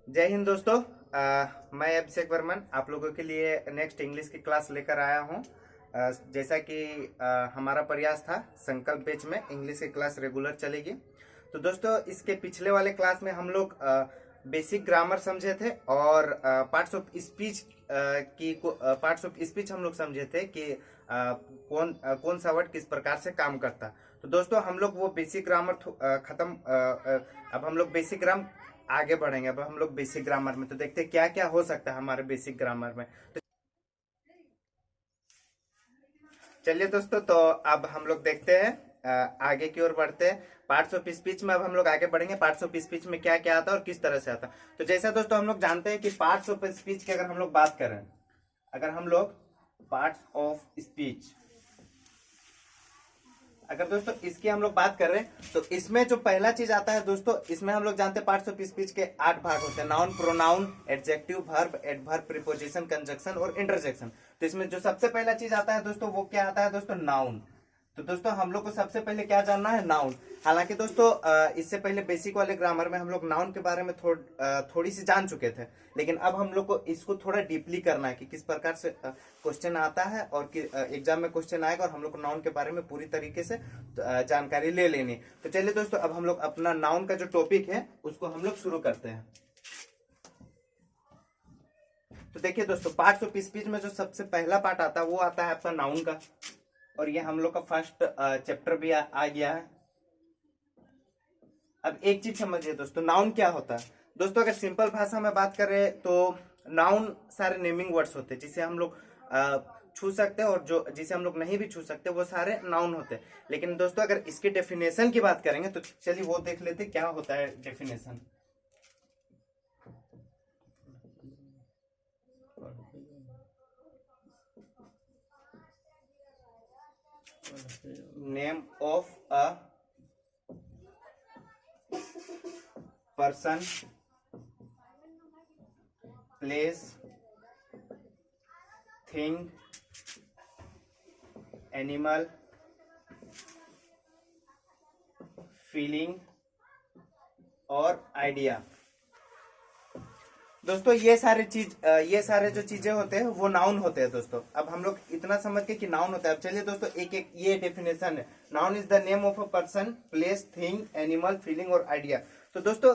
जय हिंद दोस्तों। मैं अभिषेक वर्मन आप लोगों के लिए नेक्स्ट इंग्लिश की क्लास लेकर आया हूं। जैसा कि हमारा प्रयास था संकल्प बैच में इंग्लिश की क्लास रेगुलर चलेगी। तो दोस्तों इसके पिछले वाले क्लास में हम लोग बेसिक ग्रामर समझे थे और पार्ट्स ऑफ स्पीच की पार्ट्स ऑफ स्पीच हम लोग समझे थे कि कौन सा वर्ड किस प्रकार से काम करता। तो दोस्तों हम लोग वो बेसिक ग्रामर खत्म। अब हम लोग बेसिक ग्राम आगे बढ़ेंगे। अब हम लोग बेसिक ग्रामर में तो देखते हैं क्या क्या हो सकता है हमारे बेसिक ग्रामर में। तो चलिए दोस्तों, तो अब हम लोग देखते हैं आगे की ओर बढ़ते हैं। पार्ट्स ऑफ स्पीच में अब हम लोग आगे बढ़ेंगे। पार्ट्स ऑफ स्पीच में क्या क्या आता है और किस तरह से आता है। तो जैसा दोस्तों हम लोग जानते हैं कि पार्ट्स ऑफ स्पीच की अगर हम लोग बात करें, अगर हम लोग पार्ट्स ऑफ स्पीच अगर दोस्तों इसकी हम लोग बात कर रहे हैं तो इसमें जो पहला चीज आता है दोस्तों, इसमें हम लोग जानते हैं पार्ट्स ऑफ स्पीच के 8 भाग होते हैं। Noun, pronoun, adjective, verb, adverb, preposition, conjunction और इंटरजेक्शन। तो इसमें जो सबसे पहला चीज आता है दोस्तों वो क्या आता है दोस्तों, नाउन। तो दोस्तों हम लोग को सबसे पहले क्या जानना है, नाउन। हालांकि दोस्तों इससे पहले बेसिक वाले ग्रामर में हम लोग नाउन के बारे में थोड़ी सी जान चुके थे, लेकिन अब हम लोग को इसको थोड़ा डीपली करना है कि किस प्रकार से क्वेश्चन आता है और एग्जाम में क्वेश्चन आएगा और हम लोग को नाउन के बारे में पूरी तरीके से जानकारी ले लेनी। तो चलिए दोस्तों अब हम लोग अपना नाउन का जो टॉपिक है उसको हम लोग शुरू करते हैं। तो देखिए दोस्तों, पार्ट्स ऑफ स्पीच में जो सबसे पहला पार्ट आता है वो आता है आपका नाउन का, और ये हम लोग का फर्स्ट चैप्टर भी आ गया है। अब एक चीज समझिए दोस्तों, नाउन क्या होता है। दोस्तों अगर सिंपल भाषा में बात करें तो नाउन सारे नेमिंग वर्ड्स होते हैं जिसे हम लोग छू सकते हैं, और जो जिसे हम लोग नहीं भी छू सकते वो सारे नाउन होते हैं। लेकिन दोस्तों अगर इसके डेफिनेशन की बात करेंगे तो चलिए वो देख लेते क्या होता है definition. Name of a person, place, thing, animal, feeling और आइडिया। दोस्तों ये सारे जो चीजें होते हैं वो नाउन होते हैं दोस्तों। अब हम लोग इतना समझ के कि नाउन होता है। अब चलिए दोस्तों एक एक ये डेफिनेशन है। Noun is the name of a person, place, thing, animal, feeling और आइडिया। तो दोस्तों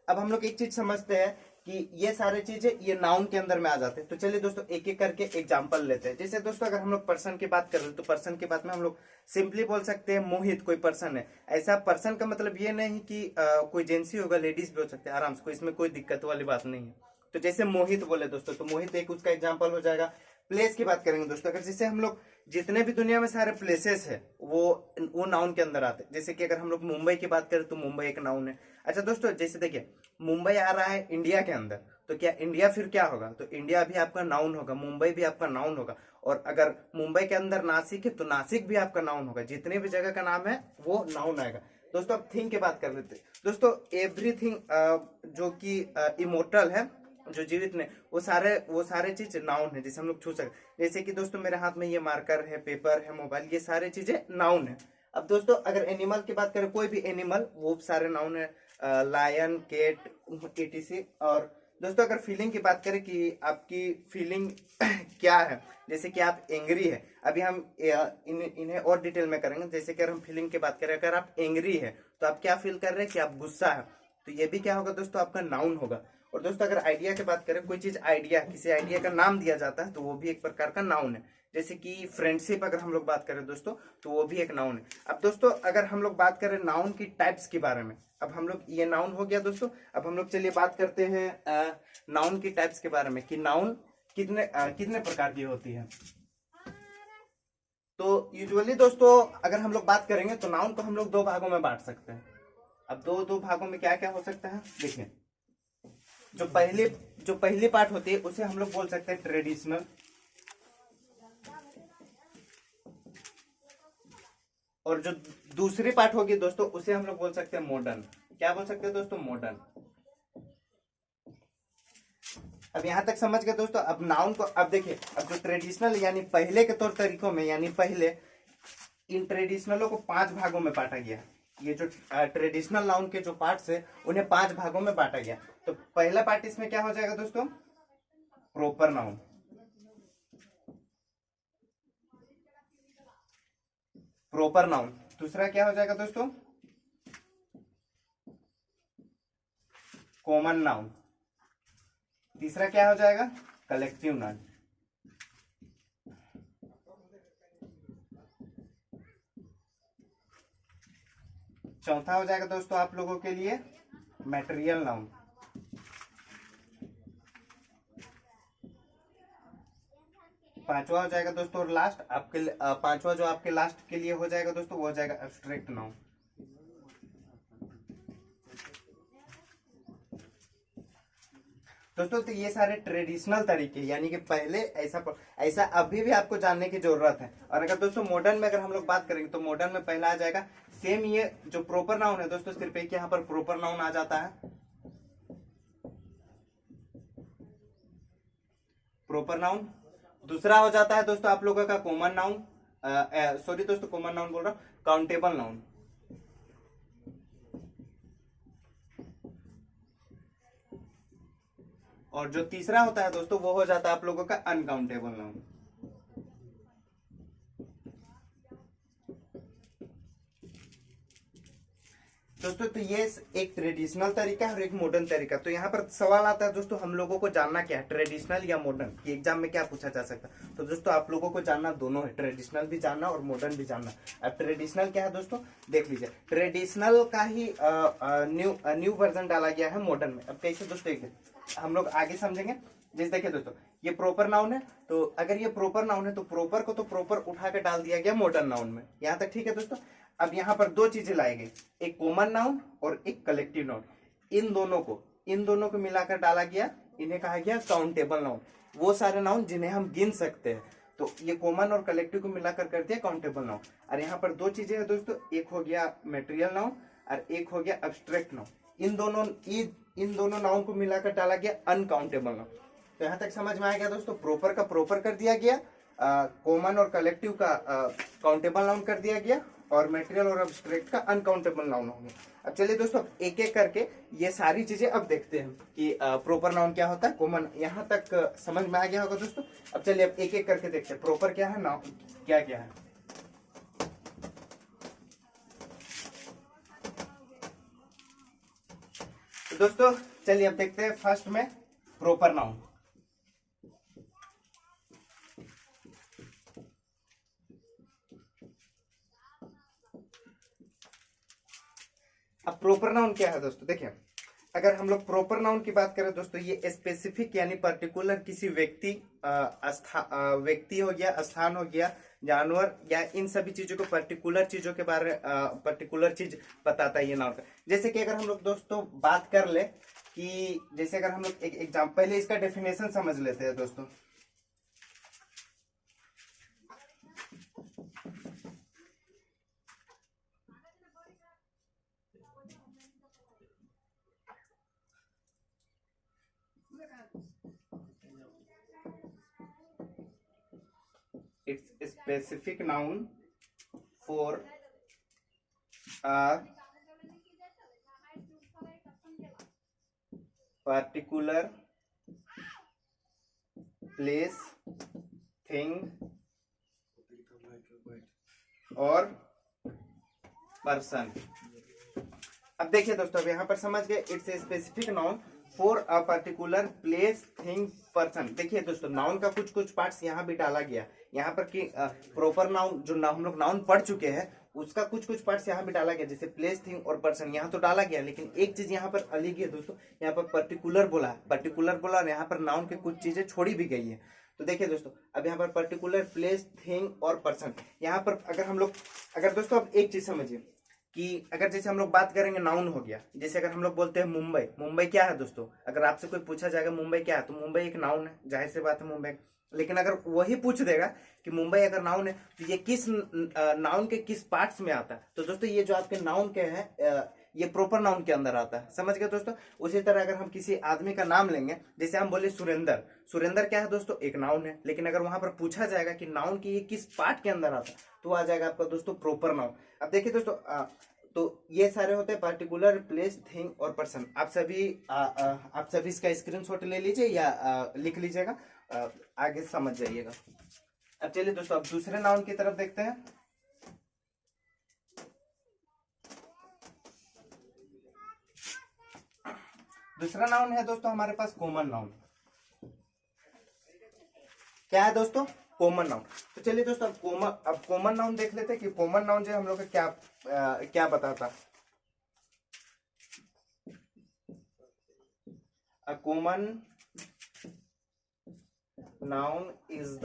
अब हम लोग एक चीज समझते हैं कि ये सारे चीजें ये नाउन के अंदर में आ जाते हैं। तो चलिए दोस्तों एक एक करके एग्जांपल लेते हैं। जैसे दोस्तों अगर हम लोग पर्सन की बात करें तो पर्सन की बात में हम लोग सिंपली बोल सकते हैं मोहित कोई पर्सन है। ऐसा पर्सन का मतलब ये नहीं कि कोई जेंट्स ही होगा, लेडीज भी हो सकते हैं आराम से, इसमें कोई दिक्कत वाली बात नहीं है। तो जैसे मोहित बोले दोस्तों तो मोहित एक उसका एग्जांपल हो जाएगा। प्लेस की बात करेंगे दोस्तों, अगर जैसे हम लोग जितने भी दुनिया में सारे प्लेसेस है वो नाउन के अंदर आते हैं। जैसे कि अगर हम लोग मुंबई की बात करें तो मुंबई एक नाउन है। अच्छा दोस्तों जैसे देखिए मुंबई आ रहा है इंडिया के अंदर, तो क्या इंडिया फिर क्या होगा, तो इंडिया भी आपका नाउन होगा, मुंबई भी आपका नाउन होगा। और अगर मुंबई के अंदर नासिक है तो नासिक भी आपका नाउन होगा। जितने भी जगह का नाम है वो नाउन आएगा। दोस्तों अब थिंग की बात कर लेते हैं। दोस्तों एवरीथिंग जो कि इमोर्टल है, जो जीवित ने, वो सारे चीज नाउन है जिसे हम लोग छू सकते। जैसे कि दोस्तों मेरे हाथ में ये मार्कर है, पेपर है, मोबाइल, ये सारे चीजें नाउन है। अब दोस्तों अगर एनिमल की बात करें, कोई भी एनिमल, वो सारे नाउन है, लायन, केट, एटीसी। और दोस्तों अगर फीलिंग की बात करें कि आपकी फीलिंग क्या है, जैसे कि आप एंग्री है, अभी हम इन्हें और डिटेल में करेंगे। जैसे कि अगर हम फीलिंग की बात करें, अगर आप एंग्री है तो आप क्या फील कर रहे हैं कि आप गुस्सा है, तो ये भी क्या होगा दोस्तों, आपका नाउन होगा। और दोस्तों अगर आइडिया की बात करें, कोई चीज आइडिया, किसी आइडिया का नाम दिया जाता है तो वो भी एक प्रकार का नाउन है। जैसे कि फ्रेंडशिप अगर हम लोग बात करें दोस्तों तो वो भी एक नाउन है। अब दोस्तों अगर हम लोग बात करें नाउन की टाइप्स के बारे में, अब हम लोग ये नाउन हो गया दोस्तों। अब हम लोग चलिए बात करते हैं नाउन की टाइप्स के बारे में कि नाउन कितने प्रकार की होती है। तो यूजुअली दोस्तों अगर हम लोग बात करेंगे तो नाउन को हम लोग 2 भागों में बांट सकते हैं। अब दो भागों में क्या क्या हो सकता है देखिए। जो पहली पार्ट होती है उसे हम लोग बोल सकते हैं ट्रेडिशनल, और जो दूसरी पार्ट होगी दोस्तों उसे हम लोग बोल सकते हैं मॉडर्न। क्या बोल सकते हैं दोस्तों, मॉडर्न। अब यहां तक समझ गए दोस्तों। अब नाउन को अब देखिए, अब जो ट्रेडिशनल यानी पहले के तौर तरीकों में, यानी पहले इन ट्रेडिशनलों को 5 भागों में बांटा गया। ये जो ट्रेडिशनल नाउन के जो पार्ट्स है उन्हें 5 भागों में बांटा गया। तो पहला पार्ट इसमें क्या हो जाएगा दोस्तों, प्रॉपर नाउन। Proper noun. दूसरा क्या हो जाएगा दोस्तों, कॉमन नाउन। तीसरा क्या हो जाएगा, कलेक्टिव नाउन। चौथा हो जाएगा दोस्तों आप लोगों के लिए मटेरियल नाउन। पांचवा हो जाएगा दोस्तों और लास्ट आपके पांचवा जो आपके लास्ट के लिए हो जाएगा दोस्तों, वो हो जाएगा एब्स्ट्रैक्ट नाउन। दोस्तों तो ये सारे ट्रेडिशनल तरीके, यानी कि पहले ऐसा अभी भी आपको जानने की जरूरत है। और अगर दोस्तों मॉडर्न में अगर हम लोग बात करेंगे तो मॉडर्न में पहला आ जाएगा सेम ये जो प्रॉपर नाउन है दोस्तों, सिर्फ एक यहाँ पर प्रॉपर नाउन आ जाता है, प्रॉपर नाउन। दूसरा हो जाता है दोस्तों आप लोगों का कॉमन नाउन, सॉरी दोस्तों कॉमन नाउन बोल रहा हूं, काउंटेबल नाउन। और जो तीसरा होता है दोस्तों वो हो जाता है आप लोगों का अनकाउंटेबल नाउन। दोस्तों तो ये एक ट्रेडिशनल तरीका है और एक मॉडर्न तरीका। तो यहाँ पर सवाल आता है दोस्तों हम लोगों को जानना क्या है, ट्रेडिशनल या मॉडर्न, कि एग्जाम में क्या पूछा जा सकता है। तो दोस्तों आप लोगों को जानना दोनों है, ट्रेडिशनल भी जानना और मॉडर्न भी जानना। अब ट्रेडिशनल क्या है दोस्तों, देख लीजिए, ट्रेडिशनल का ही न्यू वर्जन डाला गया है मॉडर्न में। अब कैसे दोस्तों एक हम लोग आगे समझेंगे। जैसे देखिए दोस्तों ये प्रॉपर नाउन है, तो अगर ये प्रॉपर नाउन है तो प्रॉपर को तो प्रॉपर उठा के डाल दिया गया मॉडर्न नाउन में, यहाँ तक ठीक है दोस्तों। अब यहाँ पर दो चीजें लाई गई, एक कॉमन नाउन और एक कलेक्टिव नाउन। इन दोनों को मिलाकर डाला गया, इन्हें कहा गया काउंटेबल नाउन। वो सारे नाउन जिन्हें हम गिन सकते हैं, तो ये कॉमन और कलेक्टिव को मिलाकर कर दिया काउंटेबल नाउन। और यहाँ पर दो चीजें हैं दोस्तों, एक हो गया मटेरियल नाउन और एक हो गया एब्स्ट्रैक्ट नाउन। इन दोनों नाउन को मिलाकर डाला गया अनकाउंटेबल नाउन। तो यहाँ तक समझ में आ गया दोस्तों, प्रॉपर का प्रॉपर कर दिया गया, कॉमन और कलेक्टिव का काउंटेबल नाउन कर दिया गया, और मटेरियल और एब्स्ट्रैक्ट का अनकाउंटेबल नाउन हो गया। अब चलिए दोस्तों एक एक करके ये सारी चीजें अब देखते हैं कि प्रॉपर नाउन क्या होता है, कॉमन, यहाँ तक समझ में आ गया होगा दोस्तों। अब चलिए अब एक एक करके देखते हैं प्रॉपर क्या है, नाउन क्या क्या है। तो दोस्तों चलिए अब देखते हैं फर्स्ट में प्रॉपर नाउन। अब प्रॉपर नाउन क्या है दोस्तों, देखिए अगर हम लोग प्रॉपर नाउन की बात करें दोस्तों, ये स्पेसिफिक यानी पर्टिकुलर किसी व्यक्ति व्यक्ति हो गया, स्थान हो गया, जानवर, या इन सभी चीजों को पर्टिकुलर चीजों के बारे पर्टिकुलर चीज बताता है ये नाउन का। जैसे कि अगर हम लोग दोस्तों बात कर ले कि जैसे अगर हम लोग एक एग्जाम्पल, पहले इसका डेफिनेशन समझ लेते हैं दोस्तों। It's a specific noun for a particular place, thing और पर्सन। अब देखिए दोस्तों, अब यहाँ पर समझ गए, it's a specific noun for a particular place, thing, person. देखिए दोस्तों नाउन का कुछ कुछ पार्ट्स यहाँ भी डाला गया, यहाँ पर कि प्रॉपर नाउन जो हम लोग नाउन पढ़ चुके हैं उसका कुछ कुछ पार्ट्स यहाँ भी डाला गया, जैसे प्लेस, थिंग और पर्सन यहाँ तो डाला गया, लेकिन एक चीज यहाँ पर अलग है दोस्तों, यहाँ पर पर्टिकुलर बोला और यहाँ पर नाउन की कुछ चीजें छोड़ी भी गई है। तो देखिए दोस्तों अब यहाँ पर पर्टिकुलर प्लेस, थिंग और पर्सन, यहाँ पर अगर दोस्तों अब एक चीज समझिए कि अगर जैसे हम लोग बात करेंगे नाउन हो गया, जैसे अगर हम लोग बोलते हैं मुंबई क्या है दोस्तों, अगर आपसे कोई पूछा जाएगा मुंबई क्या है, तो मुंबई एक नाउन है, जाहिर सी बात है मुंबई। लेकिन अगर वही पूछ देगा कि मुंबई अगर नाउन है तो ये किस नाउन के किस पार्ट्स में आता है, तो दोस्तों ये जो आपके नाउन के हैं ये प्रॉपर नाउन के अंदर आता है, समझ गए दोस्तों। उसी तरह अगर हम किसी आदमी का नाम लेंगे, जैसे हम बोले सुरेंद्र क्या है दोस्तों, एक नाउन है, लेकिन अगर वहां पर पूछा जाएगा कि नाउन की ये किस पार्ट के अंदर आता है, तो आ जाएगा आपका दोस्तों प्रॉपर नाउन। अब देखिए दोस्तों तो ये सारे होते हैं पर्टिकुलर, प्लेस, थिंग और पर्सन। आप सभी इसका स्क्रीनशॉट ले लीजिए या लिख लीजिएगा, आगे समझ जाइएगा। अब चलिए दोस्तों, अब दूसरे नाउन की तरफ देखते हैं। दूसरा नाउन है दोस्तों हमारे पास कॉमन नाउन। क्या है दोस्तों? Common noun. तो चलिए दोस्तों, अब कॉमन नाउन देख लेते हैं कि कॉमन नाउन जो हम लोग का क्या बताता। A common noun is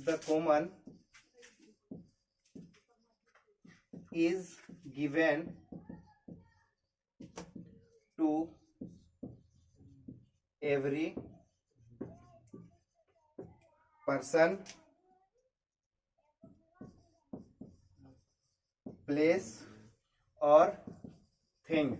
the common is given to every person, place और थिंग।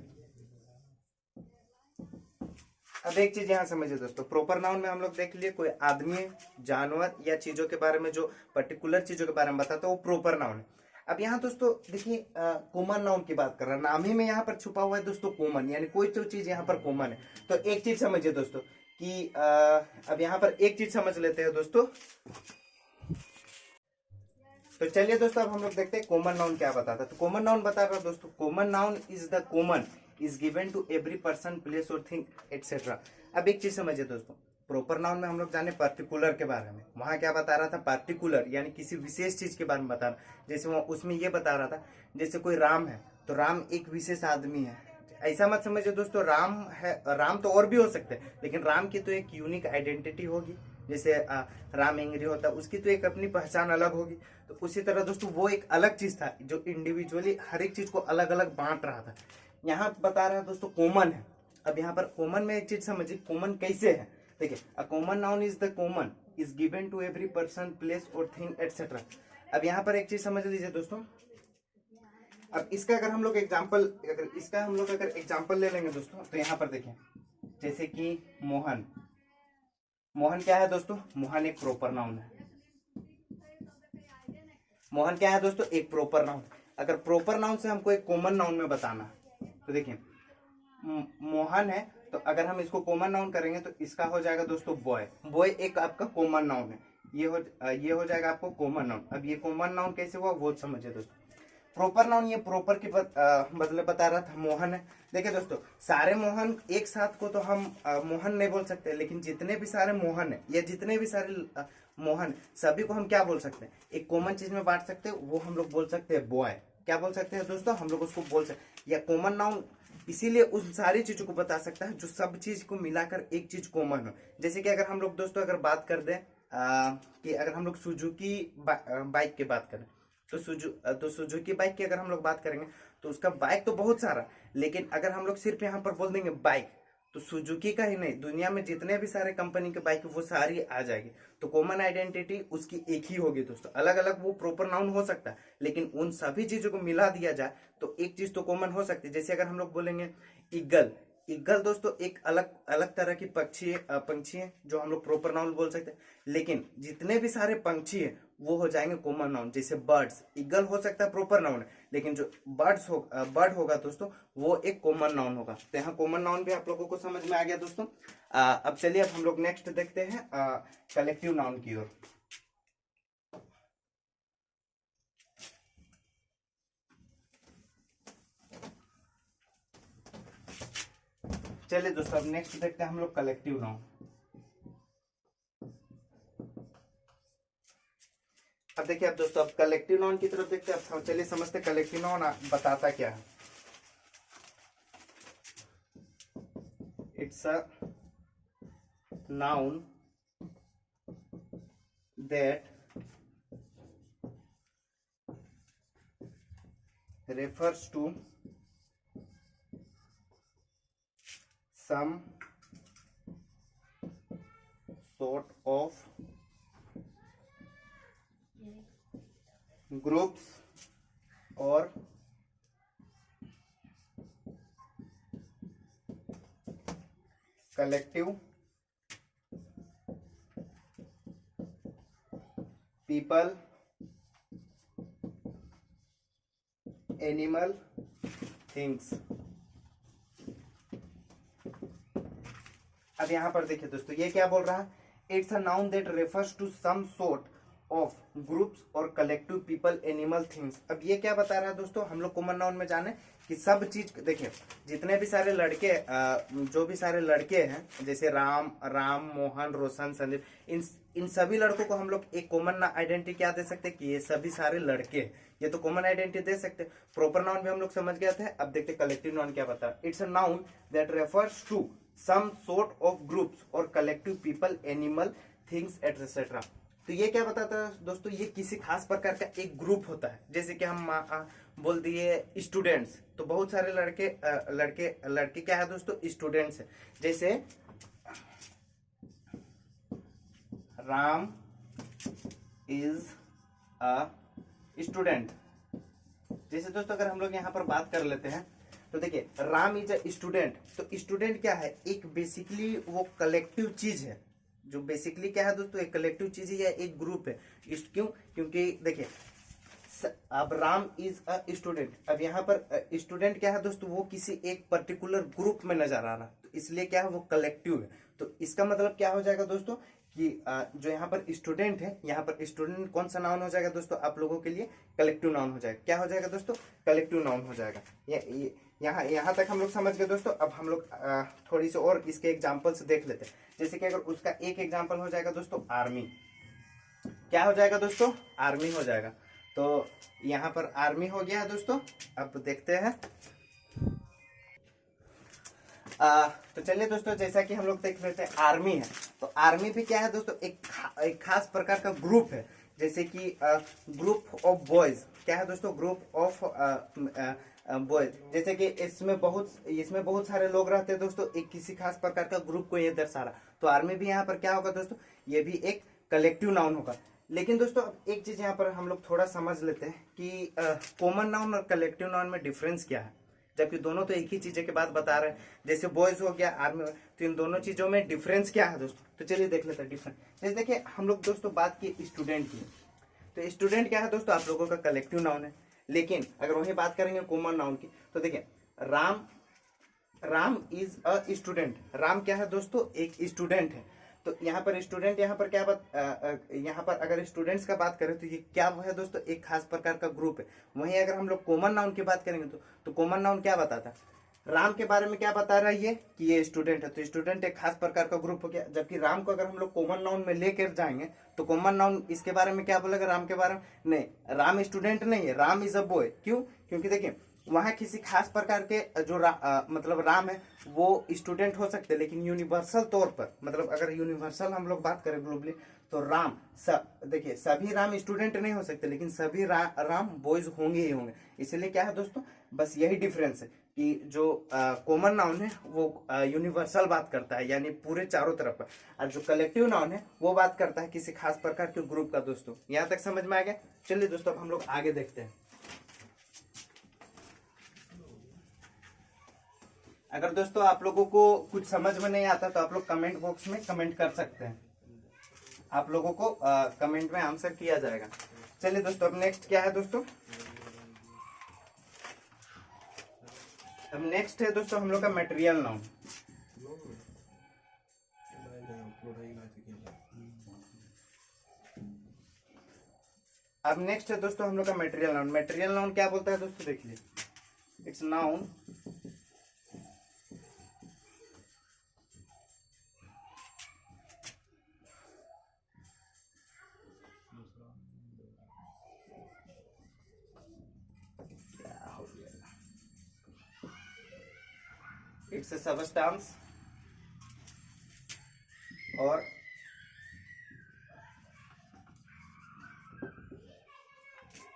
अब एक चीज यहां समझिए दोस्तों, प्रॉपर नाउन में हम लोग देख लिए कोई आदमी, जानवर या चीजों के बारे में, जो पर्टिकुलर चीजों के बारे में बताता है वो प्रॉपर नाउन है। अब यहाँ दोस्तों देखिए, कॉमन नाउन की बात कर रहा है, नाम ही में यहाँ पर छुपा हुआ है दोस्तों कॉमन, यानी कोई तो चीज यहाँ पर कॉमन है। तो एक चीज समझिए दोस्तों कि अब यहाँ पर एक चीज समझ लेते हैं दोस्तों। तो चलिए दोस्तों, अब हम लोग देखते हैं कॉमन नाउन क्या बताता है। तो कॉमन नाउन बता रहा है दोस्तों, common noun is the common is given to every person, place और थिंग एटसेट्रा। अब एक चीज समझिए दोस्तों, प्रॉपर नाउन में हम लोग जाने पर्टिकुलर के बारे में, वहां क्या बता रहा था, पर्टिकुलर यानी किसी विशेष चीज के बारे में बता रहा। जैसे वो उसमें ये बता रहा था, जैसे कोई राम है तो राम एक विशेष आदमी है। ऐसा मत समझिए दोस्तों, राम है, राम तो और भी हो सकते हैं, लेकिन राम की तो एक यूनिक आइडेंटिटी होगी। जैसे राम एंग्री होता है, उसकी तो एक अपनी पहचान अलग होगी। तो उसी तरह दोस्तों वो एक अलग चीज था जो इंडिविजुअली हर एक चीज को अलग अलग बांट रहा था। यहाँ बता रहा है दोस्तों कॉमन है। अब यहाँ पर कॉमन में एक चीज समझिए, कॉमन कैसे है। देखिए, a common noun is the common is given to every person, place और थिंग एटसेट्रा। अब यहाँ पर एक चीज समझ लीजिए दोस्तों, अब इसका अगर हम लोग एग्जाम्पल ले लेंगे दोस्तों, तो यहाँ पर देखिए, जैसे कि मोहन। मोहन क्या है दोस्तों? मोहन एक प्रॉपर नाउन है। मोहन क्या है दोस्तों? एक प्रॉपर नाउन। अगर प्रॉपर नाउन से हमको एक कॉमन नाउन में बताना, तो देखिए मोहन है, तो अगर हम इसको कॉमन नाउन करेंगे तो इसका हो जाएगा दोस्तों बॉय। बॉय एक आपका कॉमन नाउन है, ये हो जाएगा आपको कॉमन नाउन। अब ये कॉमन नाउन कैसे हुआ वो समझिए दोस्तों। प्रॉपर नाउन, ये प्रॉपर के मतलब बता रहा था मोहन है। देखिए दोस्तों, सारे मोहन एक साथ को तो हम मोहन नहीं बोल सकते, लेकिन जितने भी सारे मोहन है या जितने भी सारे मोहन, सभी को हम क्या बोल सकते हैं, एक कॉमन चीज में बांट सकते हैं, वो हम लोग बोल सकते हैं बॉय। क्या बोल सकते हैं दोस्तों? हम लोग उसको बोल सकते, या कॉमन नाउन इसीलिए उन सारी चीजों को बता सकता है जो सब चीज को मिलाकर एक चीज कॉमन हो। जैसे कि अगर हम लोग दोस्तों अगर बात कर दें कि अगर हम लोग सुजुकी बाइक की बात करें, तो सुजुकी बाइक की अगर हम लोग बात करेंगे तो उसका बाइक तो बहुत सारा, लेकिन अगर हम लोग सिर्फ यहाँ पर बोल देंगे बाइक, तो सुजुकी का ही नहीं, दुनिया में जितने भी सारे कंपनी के बाइक वो सारी आ जाएगी। तो कॉमन आइडेंटिटी उसकी एक ही होगी दोस्तों। अलग अलग वो प्रॉपर नाउन हो सकता है, लेकिन उन सभी चीजों को मिला दिया जाए तो एक चीज तो कॉमन हो सकती है। जैसे अगर हम लोग बोलेंगे ईगल, ईगल दोस्तों एक अलग अलग तरह की पंछी है जो हम लोग प्रॉपर नाउन बोल सकते हैं, लेकिन जितने भी सारे पंछी है वो हो जाएंगे कॉमन नाउन। जैसे बर्ड्स, ईगल हो सकता है प्रॉपर नाउन है, लेकिन जो बर्ड होगा दोस्तों वो एक कॉमन नाउन होगा। तो यहाँ कॉमन नाउन भी आप लोगों को समझ में आ गया दोस्तों। अब चलिए, अब हम लोग नेक्स्ट देखते हैं कलेक्टिव नाउन की ओर। चलिए दोस्तों, अब नेक्स्ट देखते हैं हम लोग कलेक्टिव नाउन। अब देखिए, अब दोस्तों अब कलेक्टिव नाउन की तरफ देखते हैं। अब चलिए समझते हैं कलेक्टिव नाउन बताता क्या है। It's a noun that refers to some sort of groups or collective people animal, things. अब यहां पर देखिए दोस्तों, ये क्या बोल रहा है, it's a noun that refers to some sort of groups और कलेक्टिव पीपल, एनिमल, थिंग्स। अब ये क्या बता रहा है दोस्तों, हम लोग कॉमन नाउन में जाने कि सब चीज, देखिए जितने भी सारे लड़के, जो भी सारे लड़के हैं, जैसे राम, मोहन, रोशन, संदीप, इन सभी लड़कों को हम लोग एक कॉमन आइडेंटिटी क्या दे सकते हैं कि ये सभी सारे लड़के हैं। ये तो कॉमन आइडेंटिटी दे सकते हैं। प्रॉपर नाउन भी हम लोग समझ गए थे। अब देखते कलेक्टिव नाउन क्या बता रहा है। It's a noun that refers to some sort of groups और collective people, animal, things etcetera. तो ये क्या बताता है दोस्तों, ये किसी खास प्रकार का एक ग्रुप होता है। जैसे कि हम बोल दिए स्टूडेंट्स, तो बहुत सारे लड़के क्या है दोस्तों, स्टूडेंट्स है। जैसे राम इज अ स्टूडेंट। जैसे दोस्तों अगर हम लोग यहाँ पर बात कर लेते हैं तो देखिए राम इज अ स्टूडेंट। तो स्टूडेंट क्या है, एक बेसिकली वो कलेक्टिव चीज है। जो बेसिकली क्या है दोस्तों, एक कलेक्टिव चीज है या एक ग्रुप है। क्यों, क्योंकि देखिए अब राम इज अ स्टूडेंट। अब यहाँ पर स्टूडेंट क्या है दोस्तों, वो किसी एक पर्टिकुलर ग्रुप में नजर आ रहा, तो इसलिए क्या है वो कलेक्टिव है। तो इसका मतलब क्या हो जाएगा दोस्तों कि जो यहाँ पर स्टूडेंट है, यहाँ पर स्टूडेंट कौन सा नाउन हो जाएगा दोस्तों, आप लोगों के लिए कलेक्टिव नाउन हो जाएगा। क्या हो जाएगा दोस्तों, कलेक्टिव नाउन हो जाएगा। यहाँ तक हम लोग समझ गए दोस्तों। अब हम लोग थोड़ी सी और इसके एग्जाम्पल्स देख लेते हैं। जैसे कि अगर उसका एक एग्जाम्पल हो जाएगा दोस्तों आर्मी। क्या हो जाएगा दोस्तों, आर्मी हो जाएगा। तो यहाँ पर आर्मी हो गया है दोस्तों। अब देखते हैं तो चलिए दोस्तों, जैसा कि हम लोग देख लेते हैं आर्मी है। तो आर्मी भी क्या है दोस्तों, एक खास प्रकार का ग्रुप है। जैसे कि ग्रुप ऑफ बॉयज। क्या है दोस्तों, ग्रुप ऑफ बॉयज। जैसे कि इसमें बहुत सारे लोग रहते हैं दोस्तों, एक किसी खास प्रकार का ग्रुप को ये दर्शा रहा। तो आर्मी भी यहाँ पर क्या होगा दोस्तों, ये भी एक कलेक्टिव नाउन होगा। लेकिन दोस्तों अब एक चीज यहाँ पर हम लोग थोड़ा समझ लेते हैं कि कॉमन नाउन और कलेक्टिव नाउन में डिफरेंस क्या है, जबकि दोनों तो एक ही चीजें की बात बता रहे हैं। जैसे बॉयज हो गया, आर्मी, तो इन दोनों चीजों में डिफरेंस क्या है दोस्तों। तो चलिए देख लेते हैं डिफरेंस। जैसे देखिए हम लोग दोस्तों बात की स्टूडेंट की, तो स्टूडेंट क्या है दोस्तों, आप लोगों का कलेक्टिव नाउन है। लेकिन अगर वही बात करेंगे कॉमन नाउन की, तो देखिए Ram is a student. Ram क्या है दोस्तों, एक स्टूडेंट है। तो यहाँ पर स्टूडेंट, यहाँ पर क्या बात, यहाँ पर अगर स्टूडेंट्स का बात करें तो ये क्या है दोस्तों, एक खास प्रकार का ग्रुप है। वहीं अगर हम लोग कॉमन नाउन की बात करेंगे तो कॉमन नाउन क्या बताता है, राम के बारे में क्या बता रहा है ये कि ये स्टूडेंट है। तो स्टूडेंट एक खास प्रकार का ग्रुप हो गया। जबकि राम को अगर हम लोग कॉमन नाउन में लेकर जाएंगे तो कॉमन नाउन इसके बारे में क्या बोलेगा, राम के बारे में नहीं, राम स्टूडेंट नहीं है, राम इज अ बॉय। क्यों, क्योंकि देखिए वहां किसी खास प्रकार के जो मतलब राम है वो स्टूडेंट हो सकते हैं, लेकिन यूनिवर्सल तौर पर, मतलब अगर यूनिवर्सल हम लोग बात करें ग्लोबली, तो राम देखिए सभी राम स्टूडेंट नहीं हो सकते, लेकिन सभी राम बॉयज होंगे ही होंगे। इसलिए क्या है दोस्तों, बस यही डिफरेंस है कि जो कॉमन नाउन है वो यूनिवर्सल बात करता है, यानी पूरे चारों तरफ का, और जो कलेक्टिव नाउन है वो बात करता है किसी खास प्रकार के ग्रुप का। दोस्तों यहाँ तक समझ में आ गया। चलिए दोस्तों अब हम लोग आगे देखते हैं। अगर दोस्तों आप लोगों को कुछ समझ में नहीं आता तो आप लोग कमेंट बॉक्स में कमेंट कर सकते हैं, आप लोगों को कमेंट में आंसर किया जाएगा। चलिए दोस्तों अब नेक्स्ट क्या है दोस्तों, अब नेक्स्ट है दोस्तों हम लोग का मटेरियल नाउन। अब नेक्स्ट है दोस्तों हम लोग का मटेरियल नाउन। मटेरियल नाउन क्या बोलता है दोस्तों, देखिए it's noun it's a substance और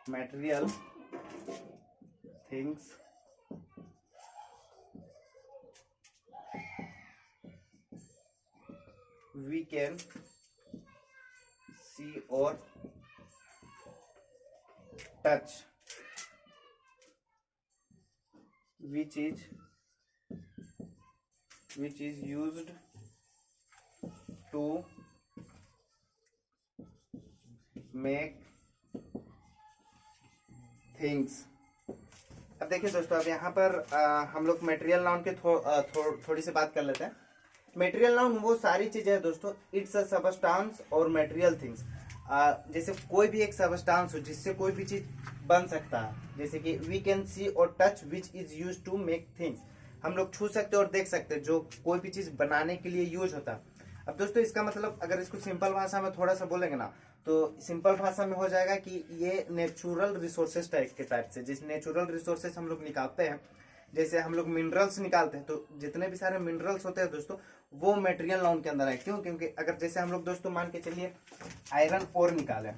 material things we can see or touch, which is used to make things अब देखिए दोस्तों, अब यहाँ पर हम लोग मटेरियल नाउन के थोड़ी सी बात कर लेते हैं। मटेरियल नाउन वो सारी चीजें हैं दोस्तों, इट्स अ सबस्टांस और मटेरियल थिंग्स। जैसे कोई भी एक सबस्टांस हो जिससे कोई भी चीज बन सकता है, जैसे कि वी कैन सी और touch which is use to make things. हम लोग छू सकते हैं और देख सकते हैं, जो कोई भी चीज बनाने के लिए यूज होता है। अब दोस्तों इसका मतलब अगर इसको सिंपल भाषा में थोड़ा सा बोलेंगे ना, तो सिंपल भाषा में हो जाएगा कि ये नेचुरल रिसोर्सेज टाइप से, जिस नेचुरल रिसोर्सेज हम लोग निकालते हैं, जैसे हम लोग मिनरल्स निकालते हैं, तो जितने भी सारे मिनरल्स होते हैं दोस्तों, वो मटेरियल नाउन के अंदर है। क्यों? क्योंकि अगर जैसे हम लोग दोस्तों मान के चलिए आयरन ओर निकालें,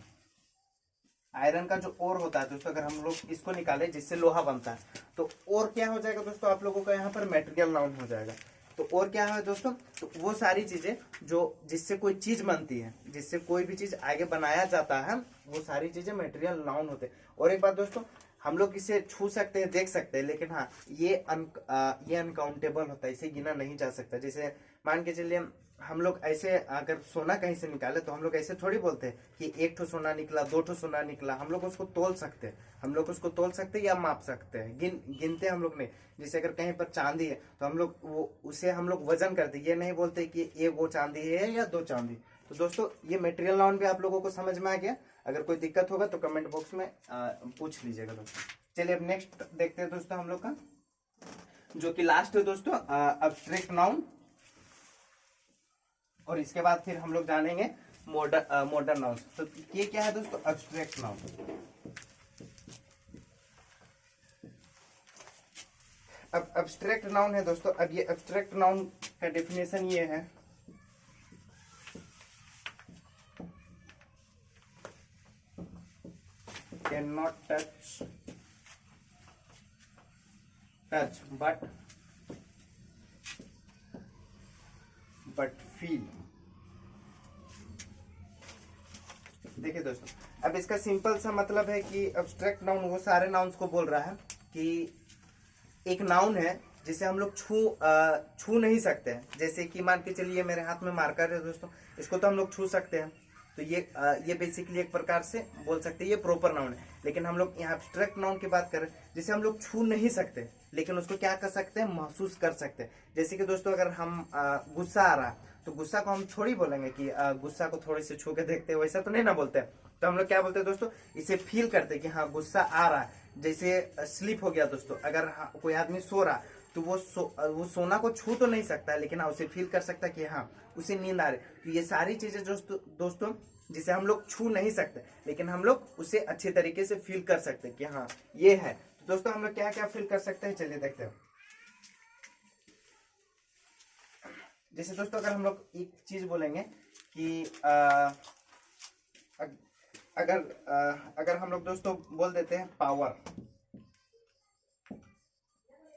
आयरन का जो ओर होता है दोस्तों, अगर हम लोग इसको निकाले जिससे लोहा बनता है, तो ओर क्या हो जाएगा दोस्तों आप लोगों का यहाँ पर मटेरियल नाउन हो जाएगा। तो और क्या है दोस्तों, तो वो सारी चीजें जो जिससे कोई चीज बनती है, जिससे कोई भी चीज आगे बनाया जाता है, वो सारी चीजें मटेरियल नाउन होते हैं। और एक बात दोस्तों, हम लोग इसे छू सकते हैं, देख सकते हैं, लेकिन हाँ ये अनकाउंटेबल होता है, इसे गिना नहीं जा सकता। जैसे मान के चलिए हम लोग ऐसे अगर सोना कहीं से निकाले, तो हम लोग ऐसे थोड़ी बोलते हैं कि एक ठो सोना निकला, दो ठो सोना निकला। हम लोग उसको तोल सकते हैं, हम लोग उसको तोल सकते हैं या माप सकते हैं, गिनते हम लोग नहीं। जैसे अगर कहीं पर चांदी है, तो हम लोग वो उसे हम लोग वजन करते, ये नहीं बोलते कि एक वो चांदी है या दो चांदी। तो दोस्तों ये मटेरियल नाउन भी आप लोगों को समझ में आ गया। अगर कोई दिक्कत होगा तो कमेंट बॉक्स में पूछ लीजिएगा दोस्तों। चलिए अब नेक्स्ट देखते हैं दोस्तों हम लोग का, जो कि लास्ट है दोस्तों, अब्स्ट्रैक्ट नाउन। और इसके बाद फिर हम लोग जानेंगे मॉडर्न नाउन। तो ये क्या है दोस्तों? Abstract noun. अब अब्स्ट्रैक्ट नाउन है दोस्तों। अब ये अब्स्ट्रैक्ट नाउन का डेफिनेशन ये है, can not touch but feel. देखिए दोस्तों, अब इसका सिंपल सा मतलब है कि अब्स्ट्रैक्ट नाउन वो सारे नाउन्स को बोल रहा है कि एक नाउन है जिसे हम लोग छू नहीं सकते हैं। जैसे कि मान के चलिए मेरे हाथ में मार्कर है दोस्तों, इसको तो हम लोग छू सकते हैं, तो ये बेसिकली एक प्रकार से बोल सकते हैं ये प्रॉपर नाउन है। लेकिन हम लोग यहाँ एब्स्ट्रैक्ट नाउन की बात करें, जिसे हम लोग छू नहीं सकते, लेकिन उसको क्या कर सकते हैं? महसूस कर सकते हैं। जैसे कि दोस्तों अगर हम गुस्सा आ रहा है, तो गुस्सा को हम थोड़ी बोलेंगे कि गुस्सा को थोड़ी से छू के देखते हैं, वैसा तो नहीं ना बोलते। तो हम लोग क्या बोलते हैं दोस्तों? इसे फील करते हैं कि हाँ गुस्सा आ रहा है। जैसे स्लीप हो गया दोस्तों, अगर कोई आदमी सो रहा, तो वो सोना को छू तो नहीं सकता, लेकिन हाँ उसे फील कर सकता है कि हाँ उसे नींद आ रही। तो ये सारी चीजें दोस्तों जिसे हम लोग छू नहीं सकते, लेकिन हम लोग उसे अच्छे तरीके से फील कर सकते हैं कि हाँ ये है। तो दोस्तों हम लोग क्या क्या फील कर सकते हैं, चलिए देखते हैं। जैसे दोस्तों अगर हम लोग एक चीज बोलेंगे कि अगर हम लोग दोस्तों बोल देते हैं पावर,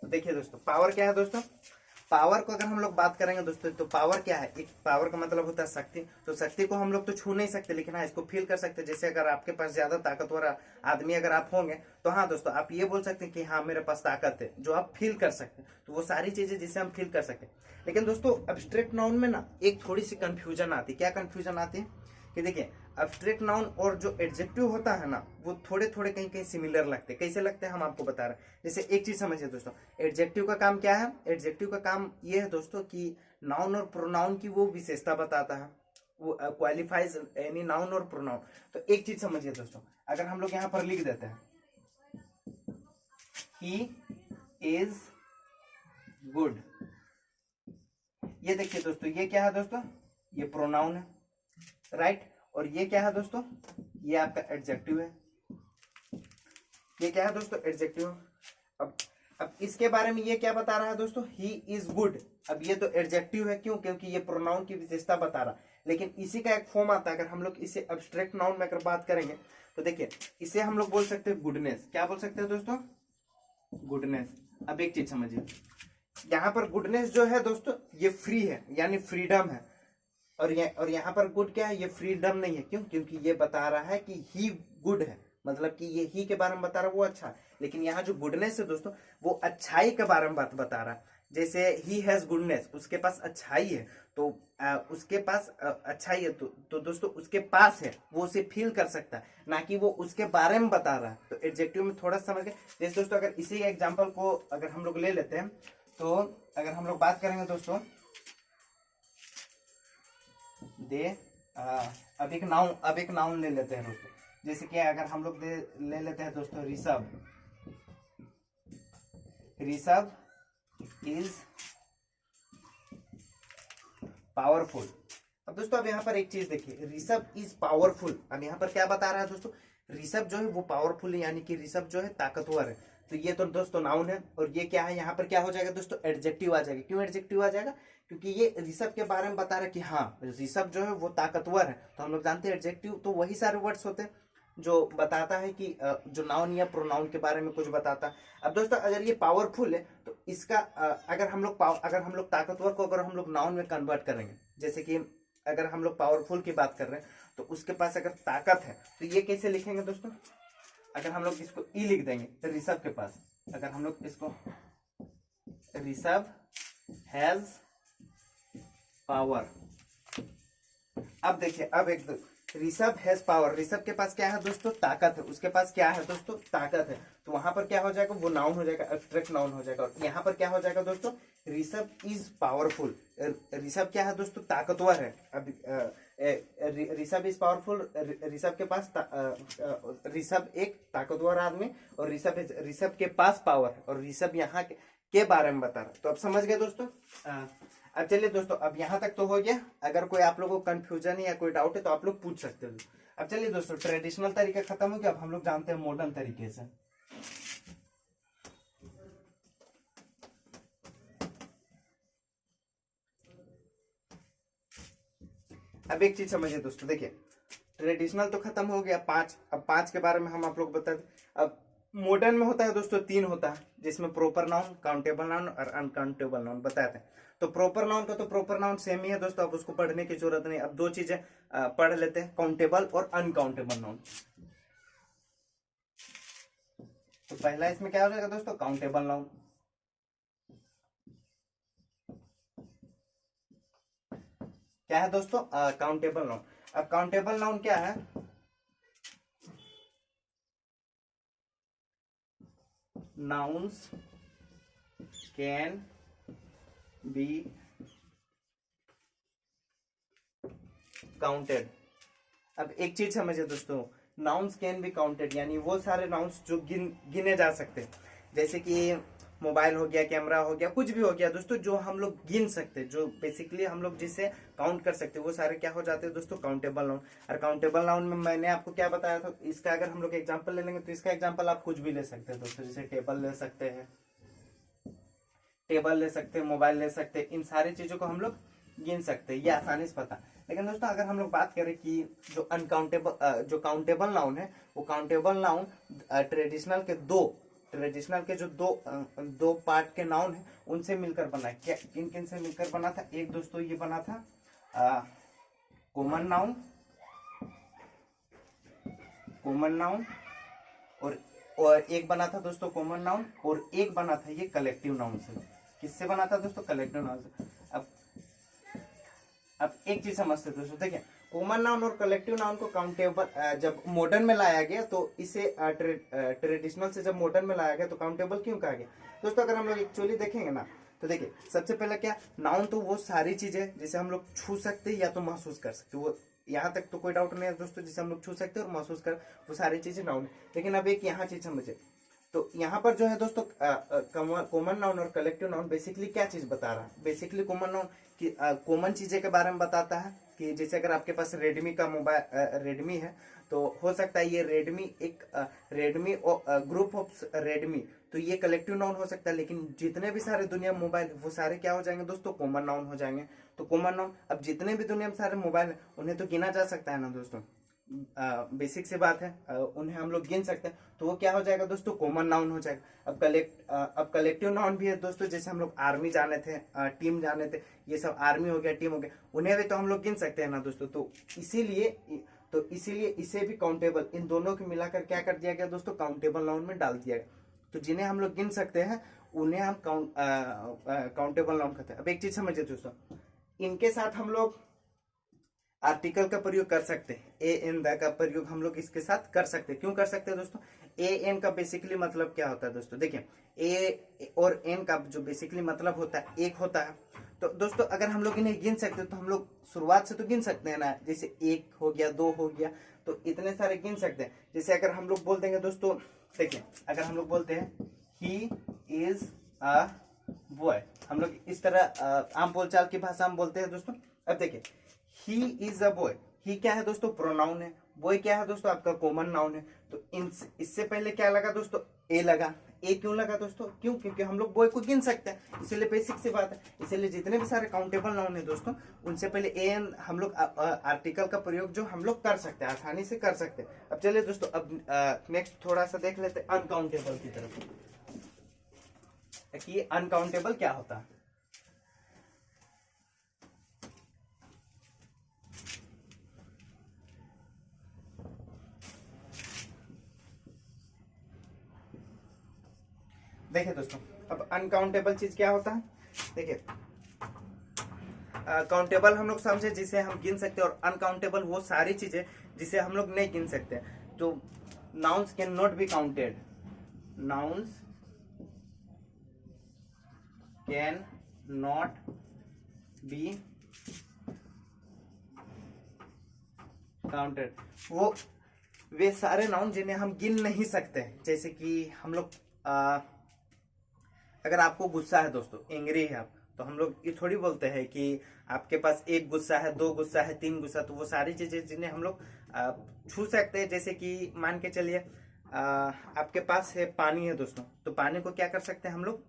तो देखिए दोस्तों पावर क्या है दोस्तों? पावर को अगर हम लोग बात करेंगे दोस्तों, तो पावर क्या है? एक पावर का मतलब होता है शक्ति। तो शक्ति को हम लोग तो छू नहीं सकते, लेकिन हाँ इसको फील कर सकते हैं। जैसे अगर आपके पास ज्यादा ताकतवर आदमी अगर आप होंगे, तो हाँ दोस्तों आप ये बोल सकते हैं कि हाँ मेरे पास ताकत है, जो आप फील कर सकते हैं। तो वो सारी चीजें जिसे हम फील कर सकते हैं। लेकिन दोस्तों एब्स्ट्रैक्ट नाउन में ना एक थोड़ी सी कंफ्यूजन आती है। क्या कंफ्यूजन आती है कि देखिए एब्स्ट्रैक्ट नाउन और जो एडजेक्टिव होता है ना, वो थोड़े थोड़े कहीं कहीं सिमिलर लगते हैं। कैसे लगते हैं हम आपको बता रहे हैं। जैसे एक चीज समझिए दोस्तों, एडजेक्टिव का काम क्या है? एडजेक्टिव का काम ये है दोस्तों कि नाउन और प्रोनाउन की वो विशेषता बताता है, वो क्वालिफाइज एनी नाउन और प्रोनाउन। तो एक चीज समझिए दोस्तों, अगर हम लोग यहाँ पर लिख देते हैं ही इज गुड, ये देखिए दोस्तों ये क्या है दोस्तों? ये प्रोनाउन है, राइट। और ये क्या है दोस्तों? ये आपका एडजेक्टिव है। ये क्या है दोस्तों? एडजेक्टिव। अब इसके बारे में ये क्या बता रहा है दोस्तों? He is good. अब ये तो एडजेक्टिव है, क्यों? क्योंकि ये प्रोनाउन की विशेषता बता रहा। लेकिन इसी का एक फॉर्म आता है, अगर हम लोग इसे एब्स्ट्रैक्ट नाउन में अगर बात करेंगे, तो देखिए इसे हम लोग बोल सकते हैं गुडनेस। क्या बोल सकते हैं दोस्तों? गुडनेस। अब एक चीज समझिए, यहाँ पर गुडनेस जो है दोस्तों ये फ्री है, यानी फ्रीडम है। और यहाँ पर गुड क्या है? ये फ्रीडम नहीं है। क्यों? क्योंकि ये बता रहा है कि ही गुड है, मतलब कि ये ही के बारे में बता रहा है, वो अच्छा है। लेकिन यहाँ जो गुडनेस है दोस्तों, वो अच्छाई के बारे में बात बता रहा है। जैसे ही हैज गुडनेस, उसके पास अच्छाई है, तो उसके पास अच्छाई है, तो दोस्तों उसके पास है, वो उसे फील कर सकता है, ना कि वो उसके बारे में बता रहा है। तो एडजेक्टिव में थोड़ा समझ गए। जैसे दोस्तों अगर इसी एग्जांपल को अगर हम लोग ले लेते हैं, तो अगर हम लोग बात करेंगे दोस्तों, दे अब एक नाउन ले लेते हैं दोस्तों। जैसे कि अगर हम लोग ले लेते हैं दोस्तों ऋषभ, ऋषभ इज पावरफुल। अब दोस्तों अब यहाँ पर एक चीज देखिए, ऋषभ इज पावरफुल। अब यहाँ पर क्या बता रहा है दोस्तों, ऋषभ जो है वो पावरफुल है, यानी कि ऋषभ जो है ताकतवर है। तो ये तो दोस्तों नाउन है, और ये क्या है, यहाँ पर क्या हो जाएगा दोस्तों, एडजेक्टिव आ जाएगा। क्यों एडजेक्टिव आ जाएगा, क्योंकि ये ऋषभ के बारे में बता रहा है कि हाँ ऋषभ जो है वो ताकतवर है। तो हम लोग जानते हैं एडजेक्टिव तो वही सारे वर्ड्स होते हैं जो बताता है कि जो नाउन या प्रोनाउन के बारे में कुछ बताता है। अब दोस्तों अगर ये पावरफुल है तो इसका अगर हम लोग ताकतवर को अगर हम लोग नाउन में कन्वर्ट करेंगे, जैसे कि अगर हम लोग पावरफुल की बात कर रहे हैं तो उसके पास अगर ताकत है तो ये कैसे लिखेंगे दोस्तों, अगर हम लोग इसको ई लिख देंगे तो ऋषभ के पास, अगर हम लोग इसको ऋषभ हैज पावर। अब देखिए, अब एक ऋषभ हैज पावर, ऋषभ के पास क्या है दोस्तों, ताकत है। उसके पास क्या है दोस्तों, ताकत है। तो वहां पर क्या हो जाएगा, वो नाउन हो जाएगा, एब्स्ट्रैक्ट नाउन हो जाएगा। और यहाँ पर क्या हो जाएगा दोस्तों, ऋषभ इज पावरफुल। ऋषभ क्या है दोस्तों, ताकतवर है। अब ऋषभ इज पावरफुल, ऋषभ के पास ऋषभ एक ताकतवर आदमी, और ऋषभ के पास पावर है, और ऋषभ यहाँ के बारे में बता रहा है। तो अब समझ गए दोस्तों। अब चलिए दोस्तों, अब यहाँ तक तो हो गया। अगर कोई आप लोगों को कंफ्यूजन है या कोई डाउट है तो आप लोग पूछ सकते हो। अब चलिए दोस्तों, ट्रेडिशनल तरीका खत्म हो गया, अब हम लोग जानते हैं मॉडर्न तरीके से। अब एक चीज समझिए दोस्तों, देखिए ट्रेडिशनल तो खत्म हो गया, 5। अब 5 के बारे में हम आप लोग बता दें। अब मॉडर्न में होता है दोस्तों 3 होता है, जिसमें प्रॉपर नाउन, काउंटेबल नाउन और अनकाउंटेबल नाउन बताते हैं। तो प्रॉपर नाउन का तो प्रॉपर नाउन सेम ही है दोस्तों, अब उसको पढ़ने की जरूरत नहीं। अब 2 चीजें पढ़ लेते हैं, काउंटेबल और अनकाउंटेबल नाउन। तो पहला इसमें क्या हो जाएगा दोस्तों, काउंटेबल नाउन। क्या है दोस्तों, काउंटेबल नाउन। अब काउंटेबल नाउन क्या है, nouns can be counted। अब एक चीज समझिए दोस्तों, नाउन्स कैन बी काउंटेड यानी वो सारे नाउन्स जो गिने जा सकते हैं, जैसे कि मोबाइल हो गया, कैमरा हो गया, कुछ भी हो गया दोस्तों, जो हम लोग गिन सकते हैं, जो बेसिकली हम लोग जिसे काउंट कर सकते हैं, वो सारे क्या हो जाते हैं दोस्तों, काउंटेबल नाउन। और काउंटेबल नाउन में मैंने आपको क्या बताया था, इसका अगर हम लोग एग्जांपल ले लेंगे तो इसका एग्जांपल आप कुछ भी ले सकते हैं दोस्तों, जैसे टेबल ले सकते हैं, टेबल ले सकते हैं, मोबाइल ले सकते हैं, इन सारी चीजों को हम लोग गिन सकते हैं, ये आसानी से पता। लेकिन दोस्तों अगर हम लोग बात करें कि जो अनकाउंटेबल जो काउंटेबल नाउन है, वो काउंटेबल नाउन ट्रेडिशनल के जो दो पार्ट के नाउन है उनसे मिलकर बना है। क्या किन किन से मिलकर बना था, एक दोस्तों ये बना था कॉमन नाउन और एक बना था दोस्तों कॉमन नाउन, और एक बना था ये कलेक्टिव नाउन से। किससे बना था दोस्तों, कलेक्टिव नाउन से। अब एक चीज समझते दोस्तों, देखिए कॉमन नाउन और कलेक्टिव नाउन को काउंटेबल जब मॉडर्न में लाया गया तो इसे ट्रेडिशनल से जब मॉडर्न में लाया गया तो काउंटेबल क्यों कहा गया दोस्तों। अगर हम लोग एक्चुअली देखेंगे ना तो देखिए सबसे पहले क्या, नाउन तो वो सारी चीजें जिसे हम लोग छू सकते हैं या तो महसूस कर सकते, वो यहाँ तक तो कोई डाउट नहीं है दोस्तों, जिसे हम लोग छू सकते हैं और महसूस कर, वो सारी चीजें नाउन है। लेकिन अब एक यहाँ चीज समझे, तो यहाँ पर जो है दोस्तों कॉमन नाउन और कलेक्टिव नाउन बेसिकली क्या चीज बता रहा है, बेसिकली कॉमन नाउन कि कॉमन चीजें के बारे में बताता है। कि जैसे अगर आपके पास रेडमी का मोबाइल रेडमी है तो हो सकता है ये रेडमी ग्रुप ऑफ रेडमी, तो ये कलेक्टिव नाउन हो सकता है। लेकिन जितने भी सारे दुनिया में मोबाइल वो सारे क्या हो जाएंगे दोस्तों, कॉमन नाउन हो जाएंगे। तो कॉमन नाउन, अब जितने भी दुनिया में सारे मोबाइल है उन्हें तो गिना जा सकता है ना दोस्तों, बेसिक सी बात है, उन्हें हम लोग गिन सकते हैं, तो वो क्या हो जाएगा दोस्तों, कॉमन नाउन हो जाएगा। अब कलेक्टिव नाउन भी है दोस्तों, जैसे हम लोग आर्मी जाने थे, टीम जाने थे, ये सब आर्मी हो गया, टीम हो गया, उन्हें भी तो हम लोग गिन सकते हैं ना दोस्तों। तो इसीलिए इसे भी काउंटेबल, इन दोनों को मिलाकर क्या कर दिया गया दोस्तों, काउंटेबल नाउन में डाल दिया गया। तो जिन्हें हम लोग गिन सकते हैं उन्हें हम काउंटेबल नाउन कहते हैं। अब एक चीज समझिए दोस्तों, इनके साथ हम लोग आर्टिकल का प्रयोग कर सकते हैं, ए एन द का प्रयोग हम लोग इसके साथ कर सकते हैं। क्यों कर सकते हैं दोस्तों? ए एन का बेसिकली मतलब क्या होता है दोस्तों? देखिए, ए और एन का जो बेसिकली मतलब होता है एक होता है। तो दोस्तों अगर हम लोग इन्हें गिन सकते हैं तो हम लोग शुरुआत से तो गिन सकते हैं ना, जैसे एक हो गया, दो हो गया, तो इतने सारे गिन सकते हैं। जैसे अगर हम लोग बोल देंगे दोस्तों, देखिए अगर हम लोग बोलते हैं ही इज अ बॉय, हम लोग इस तरह आम बोलचाल की भाषा में बोलते हैं दोस्तों। अब देखिए, ही इज अ बॉय, ही क्या है दोस्तों? प्रोनाउन है। बॉय क्या है दोस्तों? आपका कॉमन नाउन है। तो इससे पहले क्या लगा दोस्तों? ए लगा। ए क्यों लगा दोस्तों? क्यों? क्योंकि हम लोग बॉय को गिन सकते हैं, इसीलिए बेसिक सी बात है। इसीलिए जितने भी सारे काउंटेबल नाउन है दोस्तों, उनसे पहले ए एन हम लोग आर्टिकल का प्रयोग जो हम लोग कर सकते हैं, आसानी से कर सकते हैं। अब चलिए दोस्तों, अब नेक्स्ट थोड़ा सा देख लेते हैं अनकाउंटेबल की तरफ कि अनकाउंटेबल क्या होता है। देखिए दोस्तों, अब अनकाउंटेबल चीज क्या होता है? देखिए, काउंटेबल हम लोग समझे जिसे हम गिन सकते हैं, और अनकाउंटेबल वो सारी चीजें जिसे हम लोग नहीं गिन सकते। तो nouns can not be counted, nouns can not be counted, वो वे सारे नाउन जिन्हें हम गिन नहीं सकते। जैसे कि हम लोग अगर आपको गुस्सा है दोस्तों, एंग्री है आप, तो हम लोग ये थोड़ी बोलते हैं कि आपके पास एक गुस्सा है, दो गुस्सा है, तीन गुस्सा। तो वो सारी चीजें जिन्हें हम लोग छू सकते हैं, जैसे कि मान के चलिए आपके पास है पानी है दोस्तों, तो पानी को क्या कर सकते हैं हम लोग?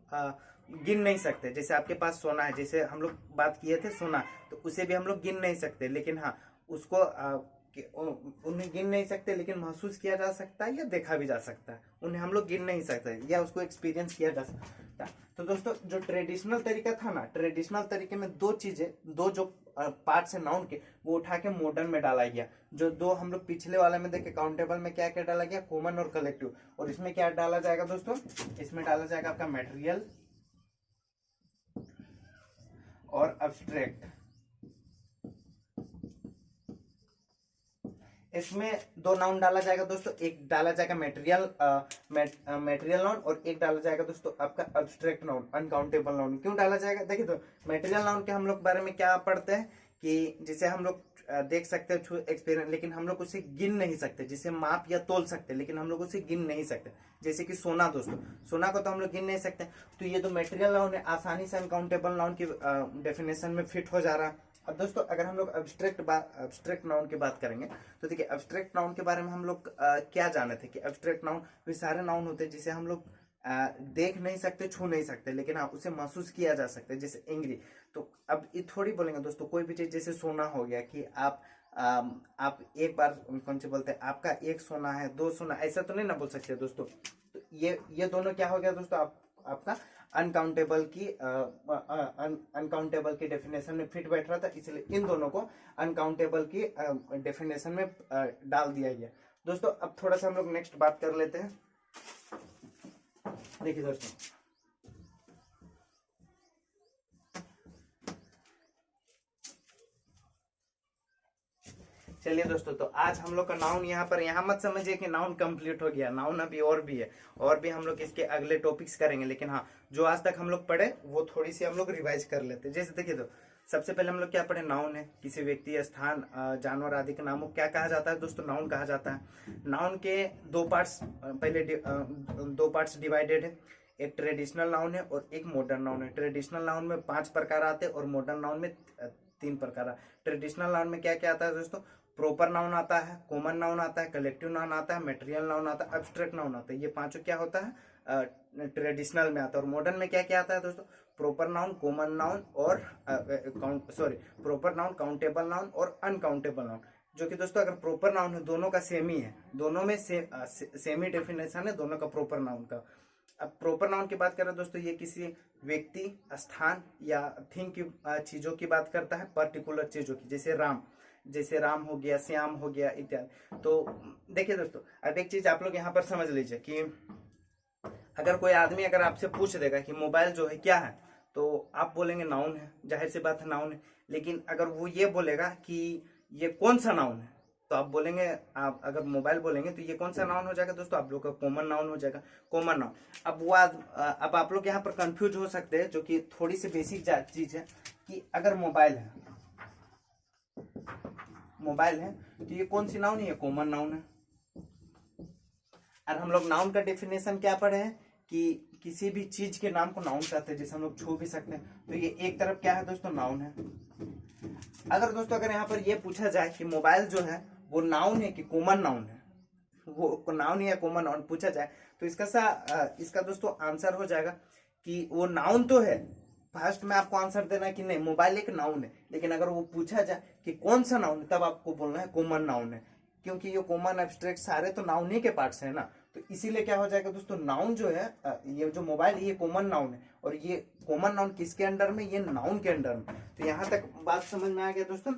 गिन नहीं सकते। जैसे आपके पास सोना है, जैसे हम लोग बात किए थे सोना, तो उसे भी हम लोग गिन नहीं सकते, लेकिन हाँ उसको उन्हें गिन नहीं सकते, लेकिन महसूस किया जा सकता है या देखा भी जा सकता है। उन्हें हम लोग गिन नहीं सकते या उसको एक्सपीरियंस किया जा सकता है। तो दोस्तों जो ट्रेडिशनल तरीका था ना, ट्रेडिशनल तरीके में दो चीजें, दो जो पार्ट्स है नाउन के, वो उठा के मॉडर्न में डाला गया। जो दो हम लोग पिछले वाले में देखे काउंटेबल में क्या क्या डाला गया? कॉमन और कलेक्टिव। और इसमें क्या डाला जाएगा दोस्तों? इसमें डाला जाएगा आपका मटेरियल और अब्स्ट्रैक्ट। इसमें दो नाउन डाला जाएगा दोस्तों, एक डाला जाएगा मटेरियल नाउन, और एक डाला जाएगा दोस्तों आपका अब्स्ट्रैक्ट नाउन, अनकाउंटेबल नाउन। क्यों डाला जाएगा? देखिए तो मटेरियल नाउन के हम लोग बारे में क्या पढ़ते हैं कि जिसे हम लोग देख सकते हैं एक्सपीरियंस, लेकिन हम लोग उसे गिन नहीं सकते। जिसे माप या तोल सकते, लेकिन हम लोग उसे गिन नहीं सकते। जैसे कि सोना दोस्तों, सोना को तो हम लोग गिन नहीं सकते। तो ये तो मटेरियल नाउन है, आसानी से अनकाउंटेबल नाउन की डेफिनेशन में फिट हो जा रहा है। अब दोस्तों अगर हम लोग अब्स्ट्रैक्ट नाउन की बात करेंगे, तो देखिए अब्स्ट्रैक्ट नाउन के बारे में हम लोग क्या जाने थे कि अब्स्ट्रैक्ट नाउन वे सारे नाउन होते हैं जिसे हम लोग देख नहीं सकते, छू नहीं सकते, लेकिन हाँ उसे महसूस किया जा सकता है। जैसे एंग्री, तो अब ये थोड़ी बोलेंगे दोस्तों कोई भी चीज, जैसे सोना हो गया कि आप एक बार कौन से बोलते हैं आपका एक सोना है, दो सोना, ऐसा तो नहीं ना बोल सकते दोस्तों। तो ये दोनों क्या हो गया दोस्तों? आपका अनकाउंटेबल की डेफिनेशन में फिट बैठ रहा था, इसलिए इन दोनों को अनकाउंटेबल की डेफिनेशन में डाल दिया गया दोस्तों। अब थोड़ा सा हम लोग नेक्स्ट बात कर लेते हैं। देखिए दोस्तों, चलिए दोस्तों, तो आज हम लोग का नाउन यहाँ मत समझिए कि नाउन कंप्लीट हो गया। नाउन अभी और भी है, और भी हम लोग इसके अगले टॉपिक्स करेंगे, लेकिन हाँ जो आज तक हम लोग पढ़े वो थोड़ी सी हम लोग रिवाइज कर लेते हैं। जैसे देखिए, तो सबसे पहले हम लोग क्या पढ़े? नाउन है किसी व्यक्ति, स्थान, जानवर आदि के नामों क्या कहा जाता है दोस्तों? नाउन कहा जाता है। नाउन के दो पार्ट्स पहले दो पार्ट्स डिवाइडेड है, एक ट्रेडिशनल नाउन है और एक मॉडर्न नाउन है। ट्रेडिशनल नाउन में 5 प्रकार आते हैं और मॉडर्न नाउन में 3 प्रकार। ट्रेडिशनल नाउन में क्या क्या आता है दोस्तों? प्रॉपर नाउन आता है, कॉमन नाउन आता है, कलेक्टिव नाउन आता है, मटेरियल नाउन आता है, अब्स्ट्रैक्ट नाउन आता है। ये पांचों क्या होता है? ट्रेडिशनल में आता है। और मॉडर्न में क्या क्या आता है दोस्तों? प्रॉपर नाउन, कॉमन नाउन और प्रॉपर नाउन, काउंटेबल नाउन और अनकाउंटेबल नाउन। जो कि दोस्तों अगर प्रॉपर नाउन है, दोनों का सेम ही है, दोनों में सेम ही डेफिनेशन है दोनों का प्रॉपर नाउन का। अब प्रॉपर नाउन की बात करें दोस्तों, ये किसी व्यक्ति, स्थान या थिंग की चीजों की बात करता है, पर्टिकुलर चीजों की, जैसे राम हो गया, श्याम हो गया इत्यादि। तो देखिए दोस्तों, अब एक चीज आप लोग यहाँ पर समझ लीजिए कि अगर कोई आदमी अगर आपसे पूछ देगा कि मोबाइल जो है क्या है, तो आप बोलेंगे नाउन है, जाहिर सी बात है नाउन है। लेकिन अगर वो ये बोलेगा कि ये कौन सा नाउन है, तो आप बोलेंगे, आप अगर मोबाइल बोलेंगे तो ये कौन सा नाउन हो जाएगा दोस्तों, आप लोग का कॉमन नाउन हो जाएगा, कॉमन नाउन। अब आप लोग यहाँ पर कंफ्यूज हो सकते हैं, जो कि थोड़ी सी बेसिक चीज है, कि अगर मोबाइल है तो ये कौन सी नाउन है, ये कॉमन नाउन है। और हम लोग नाउन का डेफिनेशन क्या पढ़े हैं कि किसी भी चीज के नाम को नाउन कहते हैं, जैसे हम लोग छू भी सकते हैं, तो ये एक तरफ क्या है दोस्तों, नाउन है। अगर दोस्तों अगर यहाँ पर ये पूछा जाए कि मोबाइल जो है वो नाउन है कि कॉमन नाउन है, वो नाउन है या कॉमन नाउन पूछा जाए, तो इसका दोस्तों आंसर हो जाएगा कि वो नाउन तो है। फर्स्ट में आपको आंसर देना है कि नहीं मोबाइल एक नाउन है, लेकिन अगर वो पूछा जाए कि कौन सा नाउन है, तब आपको बोलना है कॉमन नाउन है, क्योंकि ये कॉमन एब्स्ट्रैक्ट सारे तो नाउन ही के पार्ट्स है ना। तो इसीलिए क्या हो जाएगा दोस्तों, नाउन जो है ये जो मोबाइल है ये कॉमन नाउन है, और ये कॉमन नाउन किसके अंडर में, ये नाउन के अंडर में। तो यहाँ तक बात समझ में आ गया दोस्तों।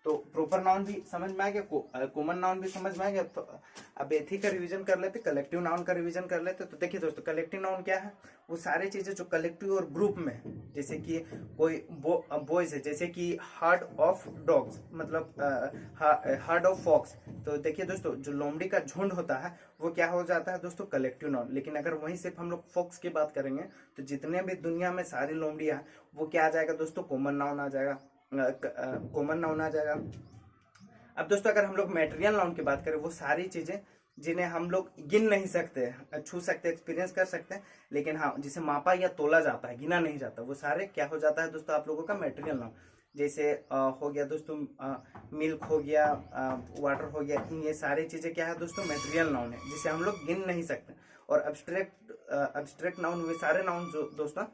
तो प्रॉपर नाउन भी समझ में आ गया, कॉमन नाउन भी समझ में आ गया। तो अब एथी का रिवीजन कर लेते, कलेक्टिव नाउन का रिवीजन कर लेते। तो देखिए दोस्तों, कलेक्टिव नाउन क्या है, वो सारी चीजें जो कलेक्टिव और ग्रुप में, जैसे कि कोई बॉयज है, जैसे कि हार्ड ऑफ डॉग्स, मतलब हार्ड ऑफ फॉक्स। तो देखिए दोस्तों, जो लोमड़ी का झुंड होता है वो क्या हो जाता है दोस्तों, कलेक्टिव नाउन। लेकिन अगर वहीं सिर्फ हम लोग फॉक्स की बात करेंगे, तो जितने भी दुनिया में सारी लोमड़ियां हैं, वो क्या आ जाएगा दोस्तों, कॉमन नाउन आ जाएगा, कॉमन नाउन आ जाएगा। अब दोस्तों अगर हम लोग मटेरियल नाउन की बात करें, वो सारी चीजें जिन्हें हम लोग गिन नहीं सकते, छू सकते, एक्सपीरियंस कर सकते हैं, लेकिन हाँ जिसे मापा या तोला जाता है, गिना नहीं जाता, वो सारे क्या हो जाता है दोस्तों, आप लोगों का मटेरियल नाउन। जैसे हो गया दोस्तों मिल्क हो गया, वाटर हो गया, ये सारी चीजें क्या है दोस्तों, मटेरियल नाउन है, जिसे हम लोग गिन नहीं सकते। और अब्स्ट्रैक्ट नाउन वे सारे नाउन जो दोस्तों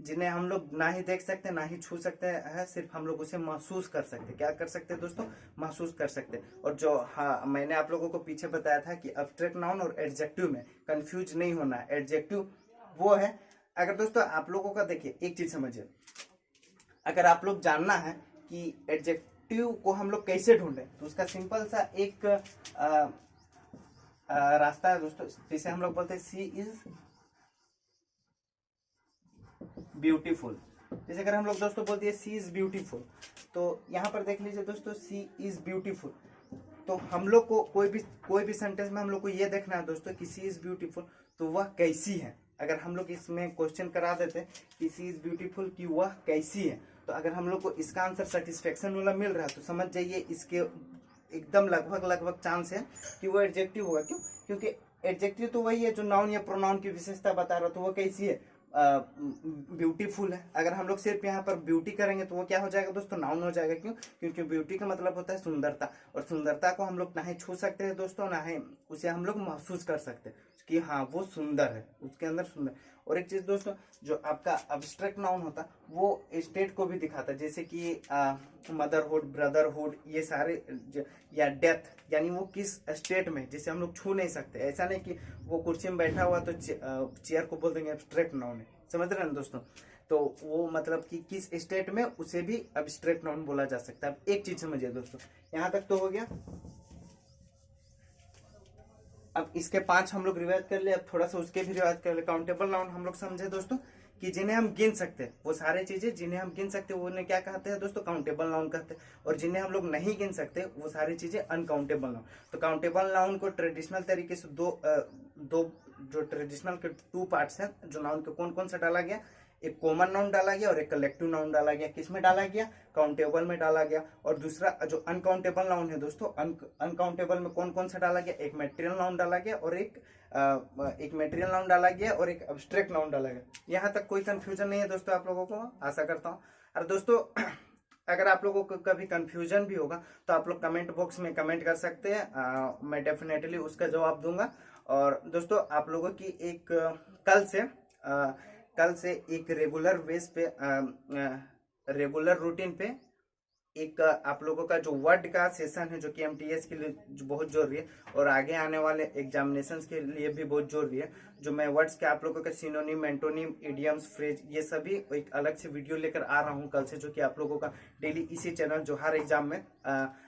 जिन्हें हम लोग ना ही देख सकते ना ही छू सकते हैं, सिर्फ हम लोग उसे महसूस कर सकते, क्या कर सकते हैं दोस्तों, महसूस कर सकते। और जो हाँ मैंने आप लोगों को पीछे बताया था कि एब्स्ट्रैक्ट नाउन और एडजेक्टिव में कंफ्यूज नहीं होना है। एडजेक्टिव वो है, अगर दोस्तों आप लोगों का देखिए एक चीज समझिए, अगर आप लोग जानना है कि एडजेक्टिव को हम लोग कैसे ढूंढें, तो उसका सिंपल सा एक रास्ता है दोस्तों, जिसे हम लोग बोलते हैं सी इज ब्यूटीफुल। जैसे अगर हम लोग दोस्तों बोलते हैं सी इज ब्यूटीफुल, तो यहाँ पर देख लीजिए दोस्तों, सी इज ब्यूटीफुल। तो हम लोग को कोई भी सेंटेंस में हम लोग को ये देखना है दोस्तों कि सी इज ब्यूटीफुल, तो वह कैसी है। अगर हम लोग इसमें क्वेश्चन करा देते कि सी इज ब्यूटीफुल कि वह कैसी है, तो अगर हम लोग को इसका आंसर सेटिस्फेक्शन वाला मिल रहा है, तो समझ जाइए इसके एकदम लगभग चांस है कि वो एडजेक्टिव होगा। क्यों? क्योंकि एडजेक्टिव तो वही है जो नाउन या प्रोनाउन की विशेषता बता रहा, तो वो कैसी है, ब्यूटीफुल है। अगर हम लोग सिर्फ यहाँ पर ब्यूटी करेंगे तो वो क्या हो जाएगा दोस्तों, नाउन हो जाएगा। क्यों? क्योंकि ब्यूटी का मतलब होता है सुंदरता, और सुंदरता को हम लोग ना ही छू सकते हैं दोस्तों, ना ही उसे हम लोग महसूस कर सकते हैं कि हाँ वो सुंदर है, उसके अंदर सुंदर। और एक चीज दोस्तों, जो आपका अब्स्ट्रैक्ट नाउन होता है वो स्टेट को भी दिखाता है, जैसे कि मदरहुड, ब्रदरहुड, ये सारे या डेथ, यानी वो किस स्टेट में, जिसे हम लोग छू नहीं सकते। ऐसा नहीं कि वो कुर्सी में बैठा हुआ तो चेयर को बोल देंगे एब्स्ट्रैक्ट नाउन है, समझ रहे हैं ना दोस्तों। तो वो मतलब कि किस स्टेट में, उसे भी एब्स्ट्रैक्ट नाउन बोला जा सकता है। अब एक चीज समझिए दोस्तों, यहाँ तक तो हो गया। अब इसके 5 हम लोग रिवाइज कर ले, अब थोड़ा सा उसके भी रिवाइज कर ले। काउंटेबल नाउन हम लोग समझे दोस्तों कि जिन्हें हम गिन सकते हैं, वो सारे चीजें जिन्हें हम गिन सकते हैं वो उन्हें क्या कहते हैं दोस्तों, काउंटेबल नाउन कहते हैं। और जिन्हें हम लोग नहीं गिन सकते वो सारी चीजें अनकाउंटेबल नाउन। तो काउंटेबल नाउन को ट्रेडिशनल तरीके से दो जो ट्रेडिशनल के 2 पार्ट्स हैं, जो नाउन के कौन कौन सा डाला गया, एक कॉमन नाउन डाला गया और एक कलेक्टिव नाउन डाला गया। किसमें डाला गया, काउंटेबल में डाला गया। और दूसरा जो अनकाउंटेबल नाउन है दोस्तों, अनकाउंटेबल में कौन कौन सा डाला गया, एक मटेरियल नाउन डाला गया और एक मटेरियल नाउन डाला गया और एक एब्स्ट्रैक्ट नाउन डाला गया। यहाँ तक कोई कंफ्यूजन नहीं है दोस्तों आप लोगों को, आशा करता हूँ। और दोस्तों अगर आप लोगों को कभी कंफ्यूजन भी होगा तो आप लोग कमेंट बॉक्स में कमेंट कर सकते हैं, मैं डेफिनेटली उसका जवाब दूंगा। और दोस्तों आप लोगों की एक कल से एक रेगुलर बेस पे, रेगुलर रूटीन पे एक आप लोगों का जो वर्ड का सेशन है जो कि एमटीएस के लिए बहुत जरूरी है और आगे आने वाले एग्जामिनेशन के लिए भी बहुत जरूरी है। जो मैं वर्ड्स के आप लोगों के सिनोनिम, एंटोनिम, इडियम्स, फ्रेज ये सभी एक अलग से वीडियो लेकर आ रहा हूं कल से, जो कि आप लोगों का डेली इसी चैनल जो हर एग्जाम में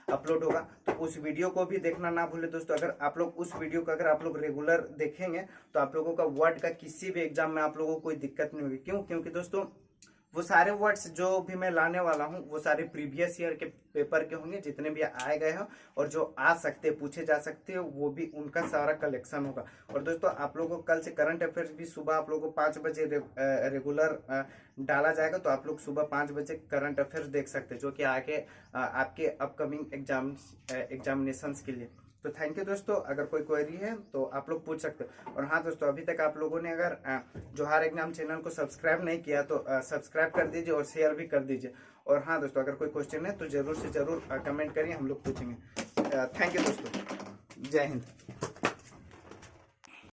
अपलोड होगा। तो उस वीडियो को भी देखना ना भूले दोस्तों। अगर आप लोग उस वीडियो को अगर आप लोग रेगुलर देखेंगे तो आप लोगों का वर्ड का किसी भी एग्जाम में आप लोगों को कोई दिक्कत नहीं होगी। क्यों? क्योंकि दोस्तों वो सारे वर्ड्स जो भी मैं लाने वाला हूँ वो सारे प्रीवियस ईयर के पेपर के होंगे, जितने भी आए गए हैं और जो आ सकते पूछे जा सकते हैं वो भी उनका सारा कलेक्शन होगा। और दोस्तों आप लोगों को कल से करंट अफेयर्स भी सुबह आप लोगों को 5 बजे रेगुलर डाला जाएगा। तो आप लोग सुबह 5 बजे करंट अफेयर्स देख सकते हैं, जो कि आगे आपके अपकमिंग एग्जामिनेशन के लिए। तो थैंक यू दोस्तों। अगर कोई क्वेरी है तो आप लोग पूछ सकते हो। और हाँ दोस्तों, अभी तक आप लोगों ने अगर जोहार एग्जाम चैनल को सब्सक्राइब नहीं किया तो सब्सक्राइब कर दीजिए और शेयर भी कर दीजिए। और हाँ दोस्तों, अगर कोई क्वेश्चन है तो जरूर से जरूर कमेंट करिए, हम लोग पूछेंगे। थैंक यू दोस्तों, जय हिंद।